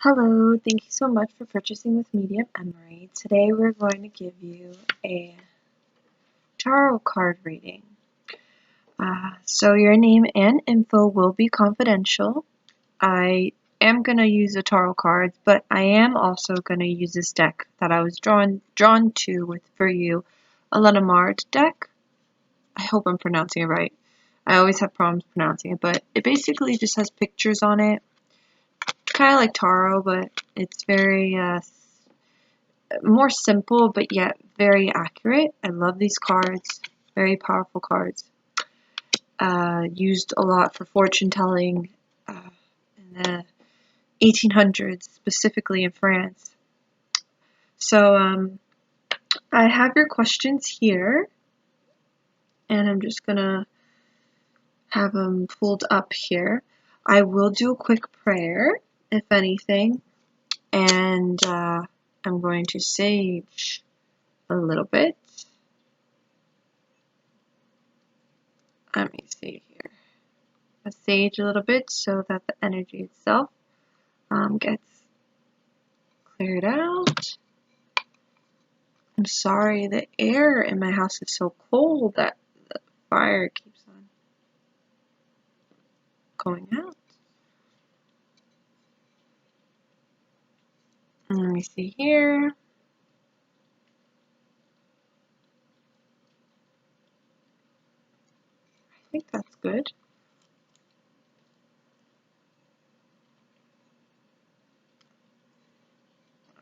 Hello, thank you so much for purchasing with Medium Emary. Today we're going to give you a tarot card reading. So your name and info will be confidential. I am going to use the tarot cards, but I am also going to use this deck that I was drawn to for you, a Lenormand deck. I hope I'm pronouncing it right. I always have problems pronouncing it, but it basically just has pictures on it. Kind of like tarot, but it's very more simple, but yet very accurate. I love these cards. Very powerful cards. Used a lot for fortune telling in the 1800s, specifically in France. So I have your questions here, and I'm just gonna have them pulled up here. I will do a quick prayer, if anything, and I'm going to sage a little bit. Let me see here. I sage a little bit so that the energy itself gets cleared out. I'm sorry, the air in my house is so cold that the fire keeps on going out. And let me see here. I think that's good.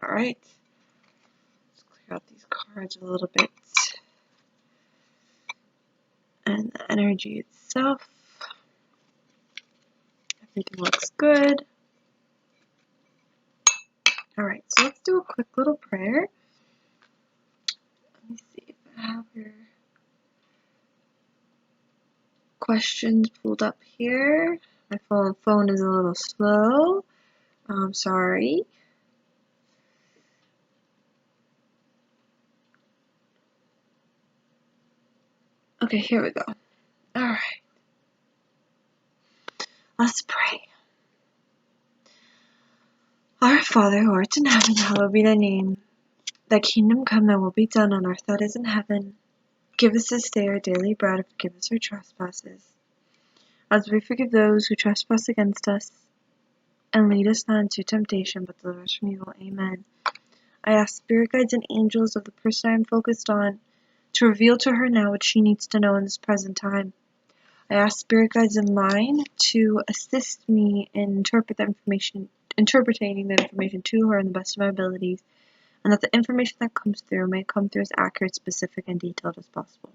Alright. Let's clear out these cards a little bit. And the energy itself. Everything looks good. Alright, so let's do a quick little prayer. Let me see if I have your questions pulled up here. My phone is a little slow. I'm sorry. Okay, here we go. Alright. Let's pray. Our Father, who art in heaven, hallowed be thy name. Thy kingdom come, thy will be done on earth as it is in heaven. Give us this day our daily bread, and forgive us our trespasses, as we forgive those who trespass against us. And lead us not into temptation, but deliver us from evil. Amen. I ask spirit guides and angels of the person I am focused on to reveal to her now what she needs to know in this present time. I ask spirit guides of mine to assist me in interpreting the information to her in the best of my abilities, and that the information that comes through may come through as accurate, specific, and detailed as possible.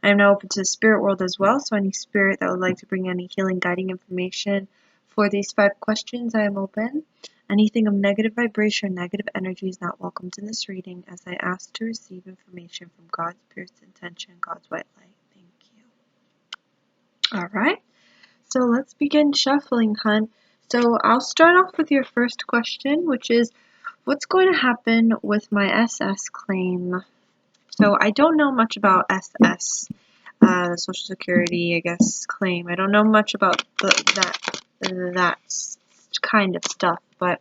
I am now open to the spirit world as well, so any spirit that would like to bring any healing, guiding information for these 5 questions, I am open. Anything of negative vibration, negative energy is not welcomed in this reading, as I ask to receive information from God's purest intention, God's white light. Thank you. Alright, so let's begin shuffling, hun. So I'll start off with your first question, which is, what's going to happen with my SS claim? So I don't know much about SS, the Social Security, I guess, claim. I don't know much about that kind of stuff, but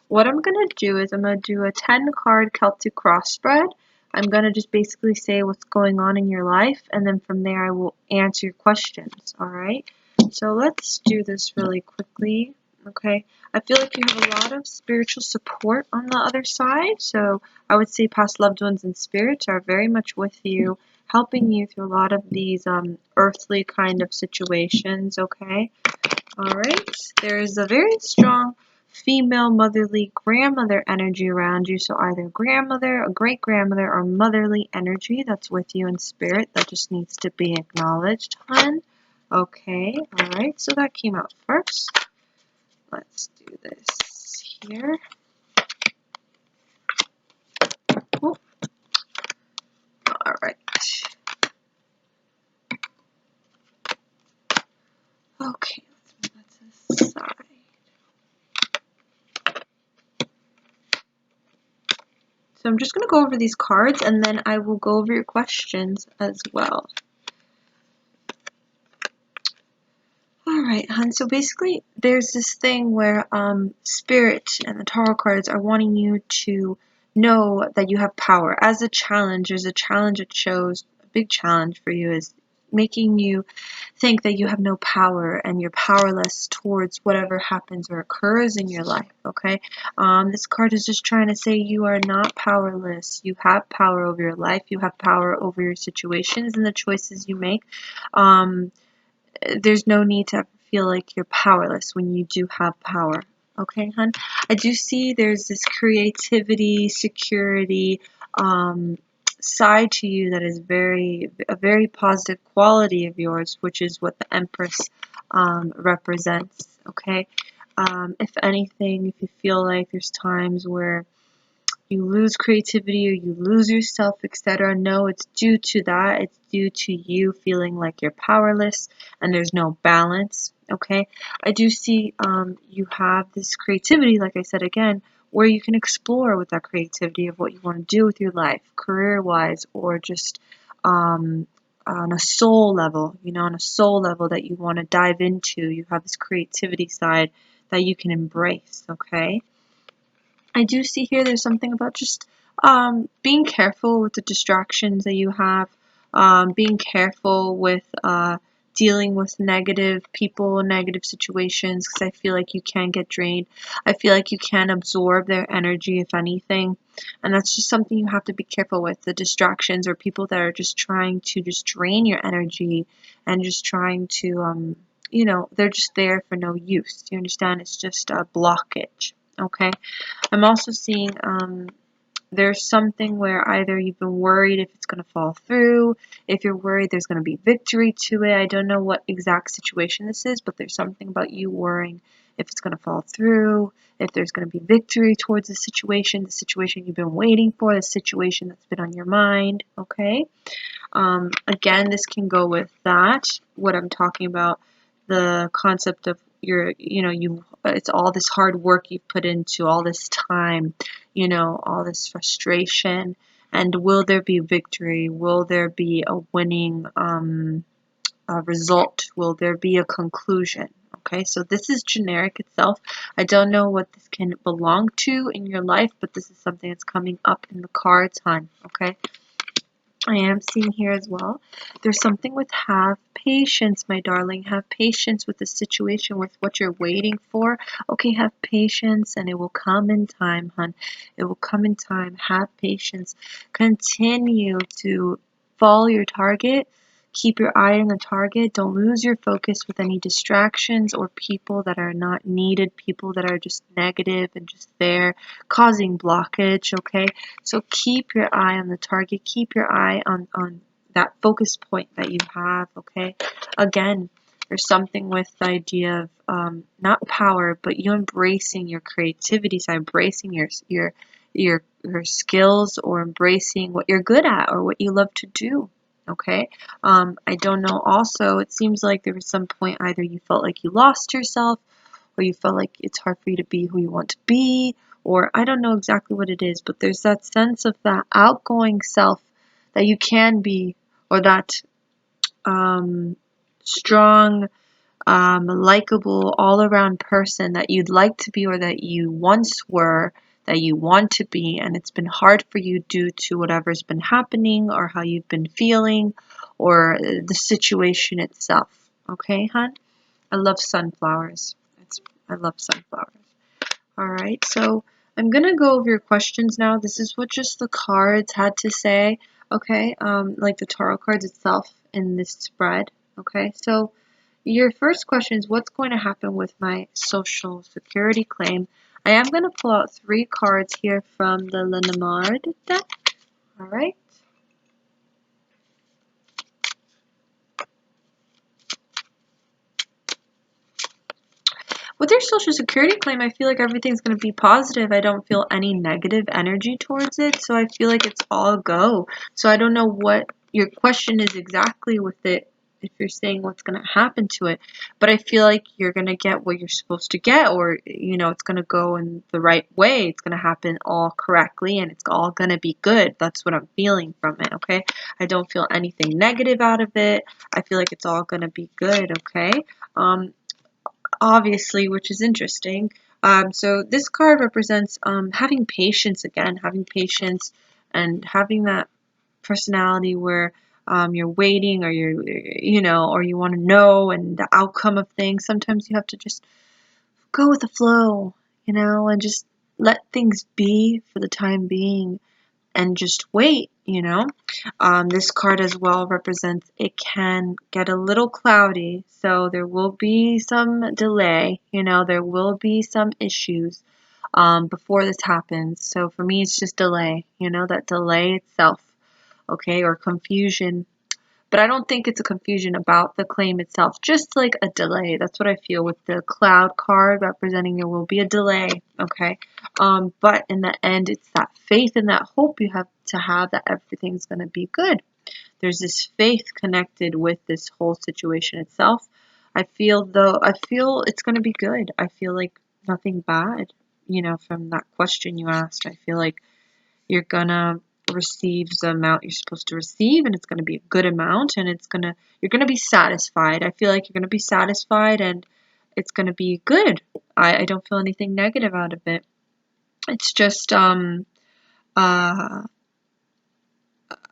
what I'm going to do is I'm going to do a 10-card Celtic cross spread. I'm going to just basically say what's going on in your life, and then from there I will answer your questions, alright? So let's do this really quickly, okay? I feel like you have a lot of spiritual support on the other side, so I would say past loved ones and spirits are very much with you, helping you through a lot of these earthly kind of situations, okay? Alright, there's a very strong female motherly grandmother energy around you, so either grandmother, a great-grandmother, or motherly energy that's with you in spirit that just needs to be acknowledged, hun. Okay, alright, so that came out first. Let's do this here. Ooh. Alright. Okay, let's move that to the side. So I'm just going to go over these cards, and then I will go over your questions as well. Alright, Right, hun. So basically, there's this thing where Spirit and the tarot cards are wanting you to know that you have power. As a challenge, there's a challenge it shows, a big challenge for you is making you think that you have no power and you're powerless towards whatever happens or occurs in your life, okay? This card is just trying to say you are not powerless. You have power over your life. You have power over your situations and the choices you make. There's no need to feel like you're powerless when you do have power. Okay, hun? I do see there's this creativity, security side to you that is a very positive quality of yours, which is what the Empress represents. Okay? If anything, if you feel like there's times where you lose creativity or you lose yourself, etc. No, it's due to that. It's due to you feeling like you're powerless and there's no balance. Okay, I do see you have this creativity, like I said again, where you can explore with that creativity of what you want to do with your life, career-wise, or just on a soul level. On a soul level that you want to dive into. You have this creativity side that you can embrace. Okay. I do see here there's something about just being careful with the distractions that you have, being careful with dealing with negative people, negative situations, because I feel like you can get drained. I feel like you can absorb their energy, if anything, and that's just something you have to be careful with. The distractions or people that are just trying to just drain your energy and just trying to, they're just there for no use. You understand? It's just a blockage. Okay. I'm also seeing there's something where either you've been worried if it's going to fall through, if you're worried there's going to be victory to it. I don't know what exact situation this is, but there's something about you worrying if it's going to fall through, if there's going to be victory towards the situation you've been waiting for, the situation that's been on your mind, okay? Again, this can go with that, what I'm talking about, the concept of it's all this hard work you've put into, all this time, all this frustration, and will there be victory? Will there be a winning result? Will there be a conclusion? Okay, so this is generic itself. I don't know what this can belong to in your life, but this is something that's coming up in the cards, hon, okay? I am seeing here as well. There's something with have patience, my darling. Have patience with the situation, with what you're waiting for. Okay, have patience and it will come in time, hun. It will come in time. Have patience. Continue to follow your target. Keep your eye on the target. Don't lose your focus with any distractions or people that are not needed, people that are just negative and just there causing blockage, okay? So keep your eye on the target. Keep your eye on that focus point that you have, okay? Again, there's something with the idea of not power, but you embracing your creativity, so embracing your skills or embracing what you're good at or what you love to do. Okay, I don't know. Also, it seems like there was some point either you felt like you lost yourself or you felt like it's hard for you to be who you want to be, or I don't know exactly what it is, but there's that sense of that outgoing self that you can be, or that strong, likable, all-around person that you'd like to be or that you once were, that you want to be, and it's been hard for you due to whatever's been happening or how you've been feeling or the situation itself. Okay, hon? I love sunflowers. I love sunflowers. All right, so I'm gonna go over your questions now. This is what just the cards had to say. Okay, like the tarot cards itself in this spread. Okay, so your first question is what's going to happen with my Social Security claim? I am going to pull out 3 cards here from the Lenormand deck. All right. With your Social Security claim, I feel like everything's going to be positive. I don't feel any negative energy towards it, so I feel like it's all go. So I don't know what your question is exactly with it, if you're saying what's going to happen to it, but I feel like you're going to get what you're supposed to get, or, it's going to go in the right way. It's going to happen all correctly, and it's all going to be good. That's what I'm feeling from it, okay? I don't feel anything negative out of it. I feel like it's all going to be good, okay? obviously, which is interesting. So this card represents having patience again, having patience and having that personality where you're waiting or or you want to know and the outcome of things. Sometimes you have to just go with the flow, and just let things be for the time being and just wait. This card as well represents it can get a little cloudy, so there will be some delay, there will be some issues before this happens. So for me, it's just delay, that delay itself, okay, or confusion. But I don't think it's a confusion about the claim itself, just like a delay. That's what I feel with the cloud card representing there will be a delay, okay? But in the end, it's that faith and that hope you have to have that everything's going to be good. There's this faith connected with this whole situation itself. I feel it's going to be good. I feel like nothing bad, from that question you asked. I feel like you're gonna receive the amount you're supposed to receive, and it's gonna be a good amount, and you're gonna be satisfied. I feel like you're gonna be satisfied, and it's gonna be good. I don't feel anything negative out of it. It's just uh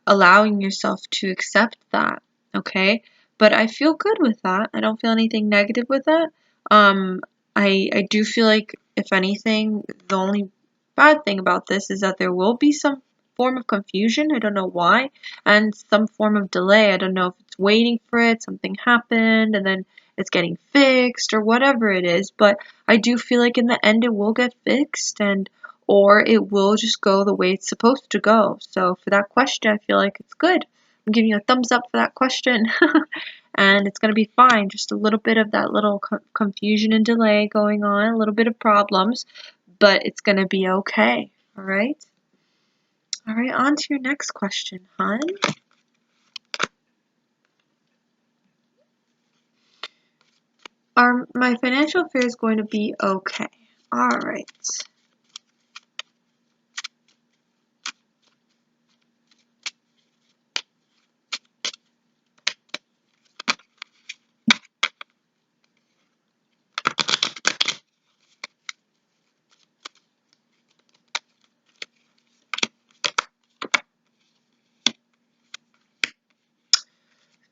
allowing yourself to accept that, okay? But I feel good with that. I don't feel anything negative with that. Um, I do feel like, if anything, the only bad thing about this is that there will be some form of confusion. I don't know why, and some form of delay. I don't know if it's waiting for it, something happened, and then it's getting fixed or whatever it is. But I do feel like in the end it will get fixed, and or it will just go the way it's supposed to go. So for that question, I feel like it's good. I'm giving you a thumbs up for that question. And it's going to be fine. Just a little bit of that little confusion and delay going on, a little bit of problems, but it's going to be okay. All right? All right, on to your next question, hon. Are my financial affairs going to be okay? All right.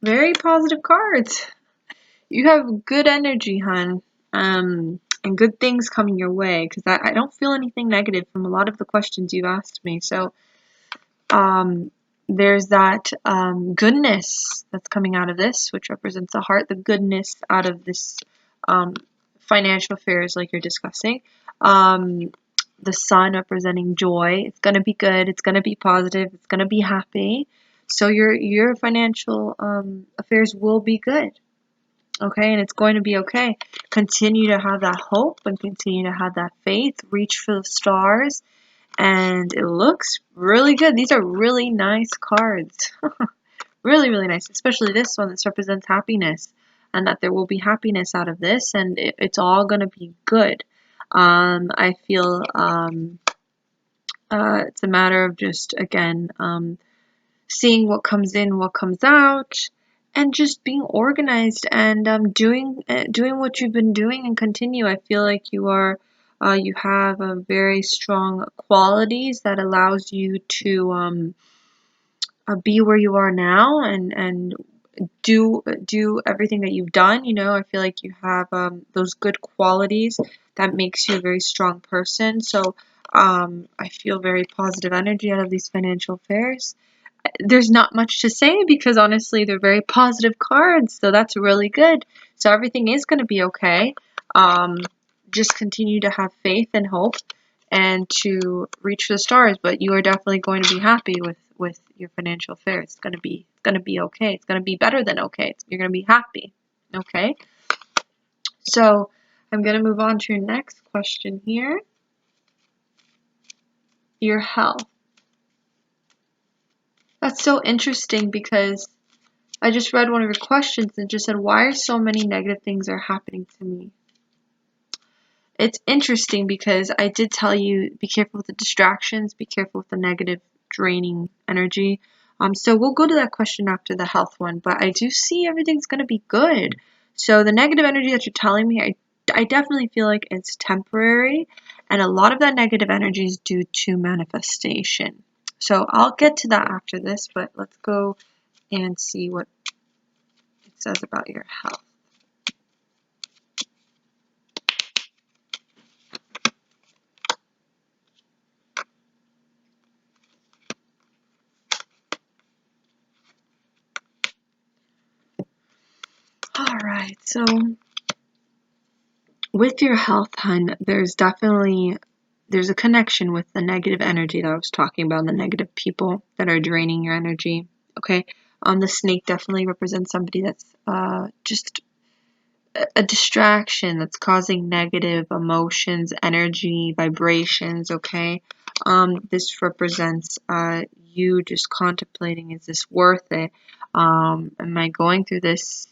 Very positive cards. You have good energy, hon, and good things coming your way, because I don't feel anything negative from a lot of the questions you've asked me. So there's that goodness that's coming out of this, which represents the heart, the goodness out of this financial affairs like you're discussing. The sun representing joy. It's going to be good. It's going to be positive. It's going to be happy. So your financial affairs will be good. Okay, and it's going to be okay. Continue to have that hope and continue to have that faith. Reach for the stars, and it looks really good. These are really nice cards. Really, really nice, especially this one that represents happiness, and that there will be happiness out of this, and it's all going to be good. I feel it's a matter of just, again, seeing what comes in, what comes out, and just being organized and doing what you've been doing and continue. I feel like you have a very strong qualities that allows you to be where you are now and do everything that you've done. I feel like you have those good qualities that makes you a very strong person. So I feel very positive energy out of these financial affairs. There's not much to say because honestly they're very positive cards, so that's really good. So everything is going to be okay. Just continue to have faith and hope and to reach for the stars, but you are definitely going to be happy with your financial affairs. It's going to be okay. It's going to be better than okay. You're going to be happy. Okay? So I'm going to move on to your next question here. Your health. That's so interesting because I just read one of your questions and just said, why are so many negative things are happening to me? It's interesting because I did tell you, be careful with the distractions, be careful with the negative draining energy. So we'll go to that question after the health one, but I do see everything's going to be good. So the negative energy that you're telling me, I definitely feel like it's temporary, and a lot of that negative energy is due to manifestation. So I'll get to that after this, but let's go and see what it says about your health. All right, so with your health, hun, there's a connection with the negative energy that I was talking about, the negative people that are draining your energy. Okay, the snake definitely represents somebody that's just a distraction, that's causing negative emotions, energy, vibrations. Okay, this represents you just contemplating: is this worth it? Am I going through this?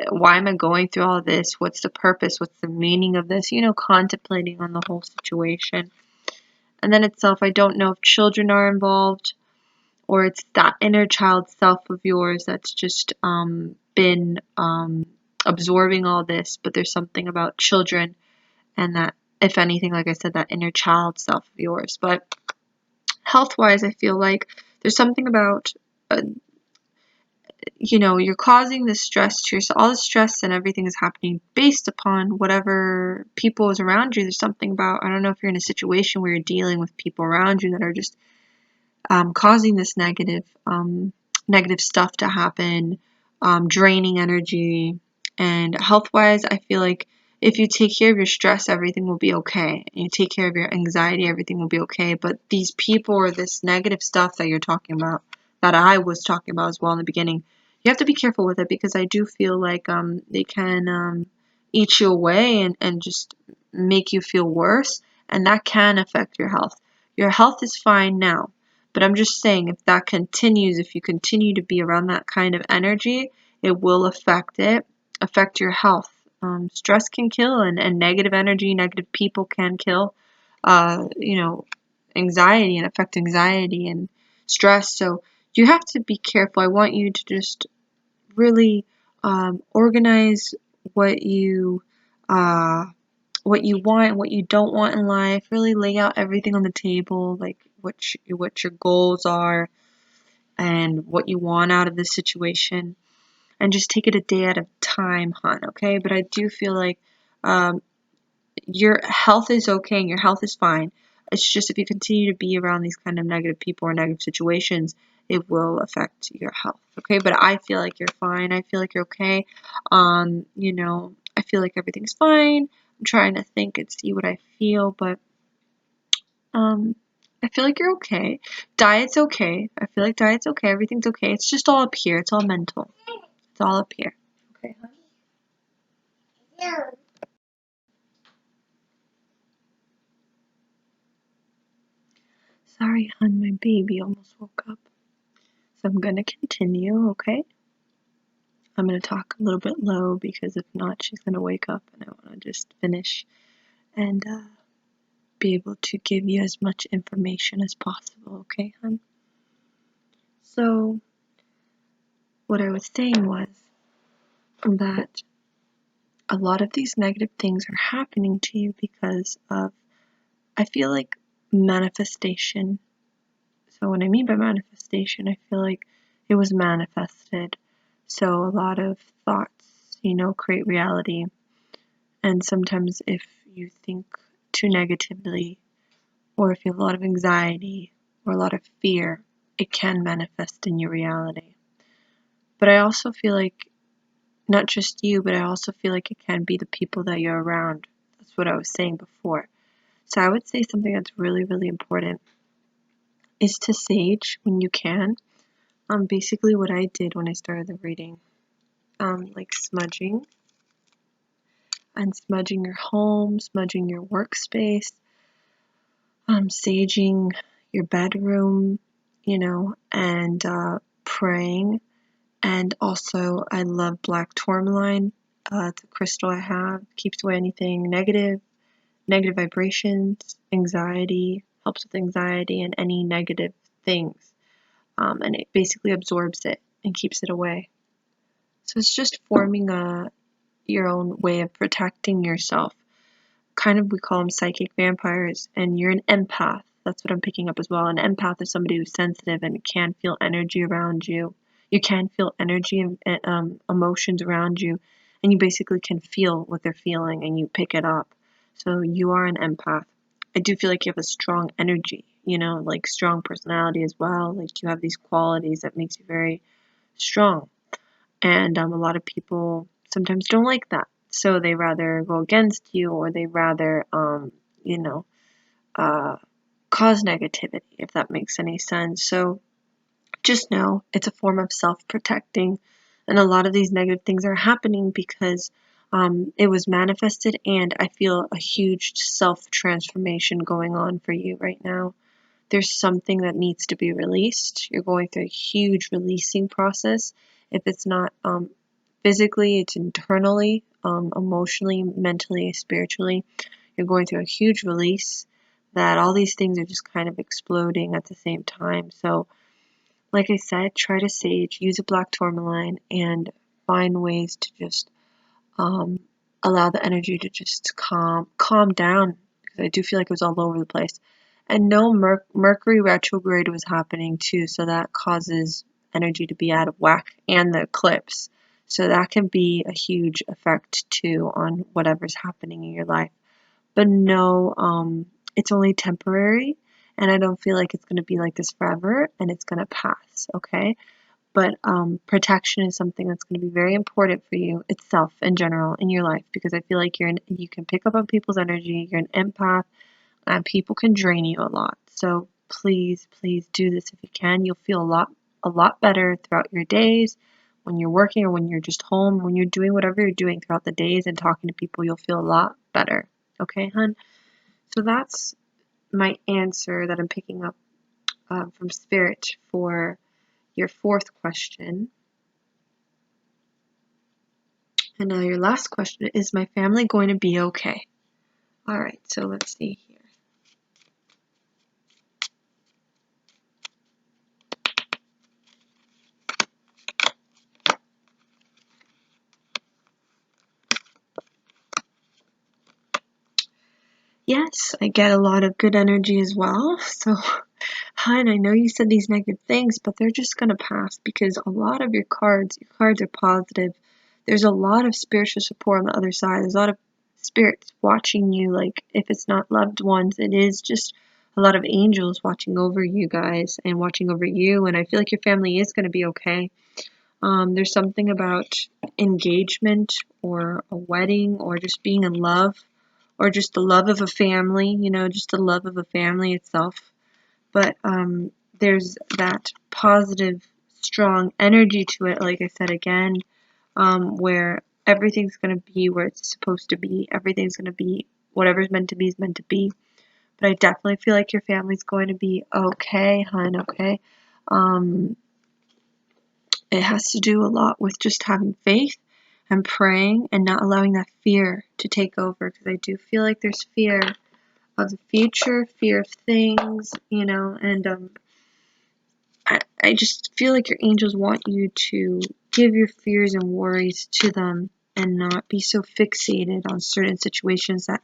Why am I going through all this? What's the purpose? What's the meaning of this? Contemplating on the whole situation. And then itself, I don't know if children are involved, or it's that inner child self of yours that's just been absorbing all this. But there's something about children, and that, if anything, like I said, that inner child self of yours. But health-wise, I feel like there's something about you're causing this stress to yourself. All the stress and everything is happening based upon whatever people is around you. There's something about, I don't know if you're in a situation where you're dealing with people around you that are just causing this negative stuff to happen, draining energy. And health-wise, I feel like if you take care of your stress, everything will be okay. And you take care of your anxiety, everything will be okay. But these people, or this negative stuff that you're talking about, that I was talking about as well in the beginning, you have to be careful with it, because I do feel like they can eat you away and just make you feel worse. And that can affect your health. Your health is fine now. But I'm just saying, if that continues, if you continue to be around that kind of energy, it will affect your health. Stress can kill, and negative energy, negative people can kill, anxiety, and affect anxiety and stress. So you have to be careful. I want you to just really organize what you want and what you don't want in life. Really lay out everything on the table, like what your goals are and what you want out of this situation, and just take it a day at a time, hon. Okay, but I do feel like um, your health is okay and your health is fine. It's just, if you continue to be around these kind of negative people or negative situations, it will affect your health. Okay, but I feel like you're fine. I feel like you're okay. I feel like everything's fine. I'm trying to think and see what I feel, but I feel like you're okay. Diet's okay. I feel like diet's okay. Everything's okay. It's just all up here. It's all mental. It's all up here. Okay, hon? Sorry, hon. My baby almost woke up. So I'm going to continue, okay? I'm going to talk a little bit low, because if not, she's going to wake up, and I want to just finish and be able to give you as much information as possible, okay, hon? So, what I was saying was that a lot of these negative things are happening to you because of, I feel like, manifestation. So what I mean by manifestation, I feel like it was manifested. So a lot of thoughts, create reality. And sometimes if you think too negatively, or if you have a lot of anxiety or a lot of fear, it can manifest in your reality. But I also feel like, not just you, but I also feel like it can be the people that you're around. That's what I was saying before. So I would say something that's really, really important is to sage when you can. Basically what I did when I started the reading, like smudging, and smudging your home, smudging your workspace, saging your bedroom, and praying. And also, I love black tourmaline. It's a crystal I have. Keeps away anything negative vibrations, anxiety, helps with anxiety and any negative things. And it basically absorbs it and keeps it away. So it's just forming your own way of protecting yourself. Kind of, we call them psychic vampires, and you're an empath. That's what I'm picking up as well. An empath is somebody who's sensitive and can feel energy around you. You can feel energy and emotions around you, and you basically can feel what they're feeling and you pick it up. So you are an empath. I do feel like you have a strong energy, like strong personality as well. Like you have these qualities that makes you very strong. And a lot of people sometimes don't like that. So they rather go against you, or they rather, uh, cause negativity, if that makes any sense. So just know it's a form of self-protecting. And a lot of these negative things are happening because it was manifested, and I feel a huge self-transformation going on for you right now. There's something that needs to be released. You're going through a huge releasing process. If it's not physically, it's internally, emotionally, mentally, spiritually. You're going through a huge release that all these things are just kind of exploding at the same time. So, like I said, try to sage, use a black tourmaline, and find ways to just um, allow the energy to just calm down, because I do feel like it was all over the place. And no, Mercury retrograde was happening too, so that causes energy to be out of whack, and the eclipse. So that can be a huge effect too on whatever's happening in your life. But no, it's only temporary, and I don't feel like it's going to be like this forever, and it's going to pass, okay? But protection is something that's going to be very important for you itself in general in your life, because I feel like you can pick up on people's energy. You're an empath, and people can drain you a lot. So please, please do this if you can. You'll feel a lot better throughout your days. When you're working or when you're just home, when you're doing whatever you're doing throughout the days and talking to people, you'll feel a lot better. Okay, hun? So that's my answer that I'm picking up from Spirit for your fourth question. And now your last question, is my family going to be okay? All right, so let's see here. Yes, I get a lot of good energy as well. So, hun, I know you said these negative things, but they're just going to pass, because a lot of your cards are positive. There's a lot of spiritual support on the other side. There's a lot of spirits watching you. Like, if it's not loved ones, it is just a lot of angels watching over you guys and watching over you. And I feel like your family is going to be okay. There's something about engagement or a wedding or just being in love, or just the love of a family, just the love of a family itself. But there's that positive, strong energy to it, like I said again, where everything's going to be where it's supposed to be. Everything's going to be, whatever's meant to be is meant to be. But I definitely feel like your family's going to be okay, hun, okay? It has to do a lot with just having faith and praying and not allowing that fear to take over, because I do feel like there's fear of the future, fear of things, and I just feel like your angels want you to give your fears and worries to them and not be so fixated on certain situations that,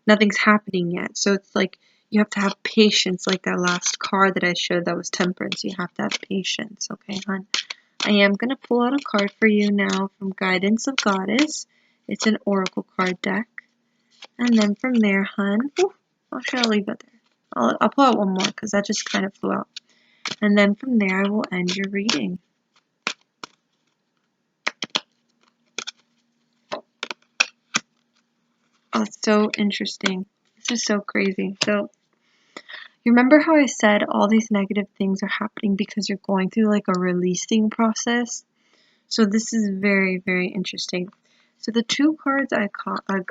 nothing's happening yet. So it's like you have to have patience, like that last card that I showed that was temperance. You have to have patience, okay, hon? I am going to pull out a card for you now from Guidance of Goddess. It's an oracle card deck. And then from there, hun, I'll leave it there. I'll pull out one more because that just kind of flew out. And then from there, I will end your reading. Oh, it's so interesting. This is so crazy. So, you remember how I said all these negative things are happening because you're going through like a releasing process? So this is very, very interesting. So the two cards I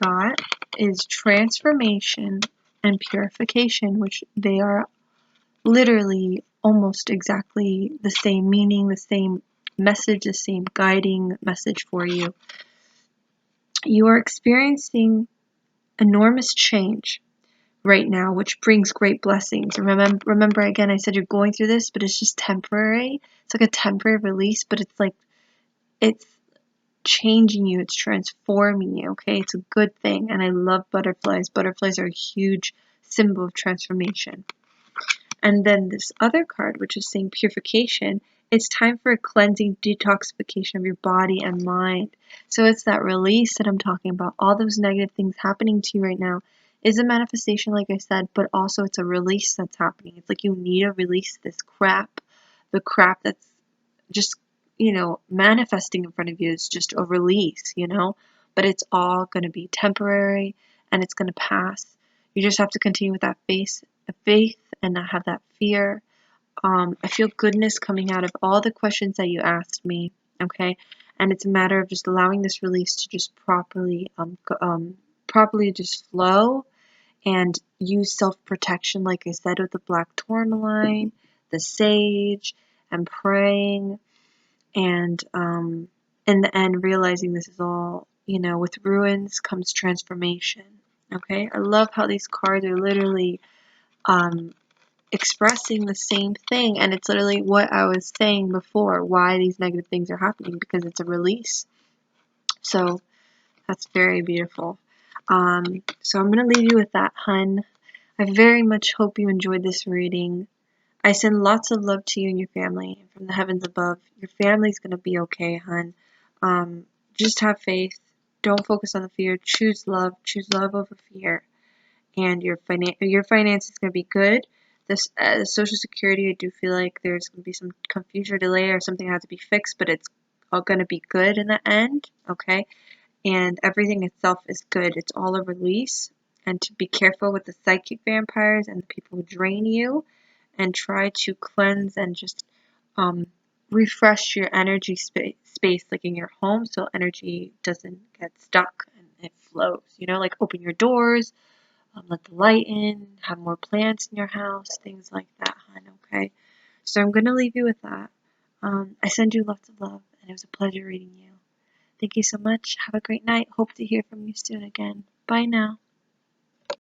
got is transformation and purification, which they are literally almost exactly the same meaning, the same message, the same guiding message for you. You are experiencing enormous change right now, which brings great blessings. Remember again, I said you're going through this, but it's just temporary. It's like a temporary release, but it's changing you, it's transforming you, okay? It's a good thing, and I love butterflies. Butterflies are a huge symbol of transformation. And then this other card, which is saying purification, it's time for a cleansing detoxification of your body and mind. So it's that release that I'm talking about. All those negative things happening to you right now is a manifestation, like I said, but also it's a release that's happening. It's like you need to release this crap. The crap that's just, manifesting in front of you is just a release, but it's all going to be temporary and it's going to pass. You just have to continue with that faith and not have that fear. I feel goodness coming out of all the questions that you asked me, okay? And it's a matter of just allowing this release to just properly just flow and use self-protection, like I said, with the black tourmaline, the sage, and praying. And in the end, realizing this is all, with ruins comes transformation, okay? I love how these cards are literally expressing the same thing, and it's literally what I was saying before, why these negative things are happening, because it's a release. So that's very beautiful. So I'm going to leave you with that, hun. I very much hope you enjoyed this reading. I send lots of love to you and your family from the heavens above. Your family's going to be okay, hun. Just have faith. Don't focus on the fear. Choose love. Choose love over fear. And your finance is going to be good. This Social Security, I do feel like there's going to be some confusion or delay or something has to be fixed, but it's all going to be good in the end, okay? And everything itself is good. It's all a release. And to be careful with the psychic vampires and the people who drain you, and try to cleanse and just refresh your energy space like in your home, so energy doesn't get stuck and it flows. Like open your doors, let the light in, have more plants in your house, things like that, hon, okay? So I'm going to leave you with that. I send you lots of love, and it was a pleasure reading you. Thank you so much. Have a great night. Hope to hear from you soon again. Bye now.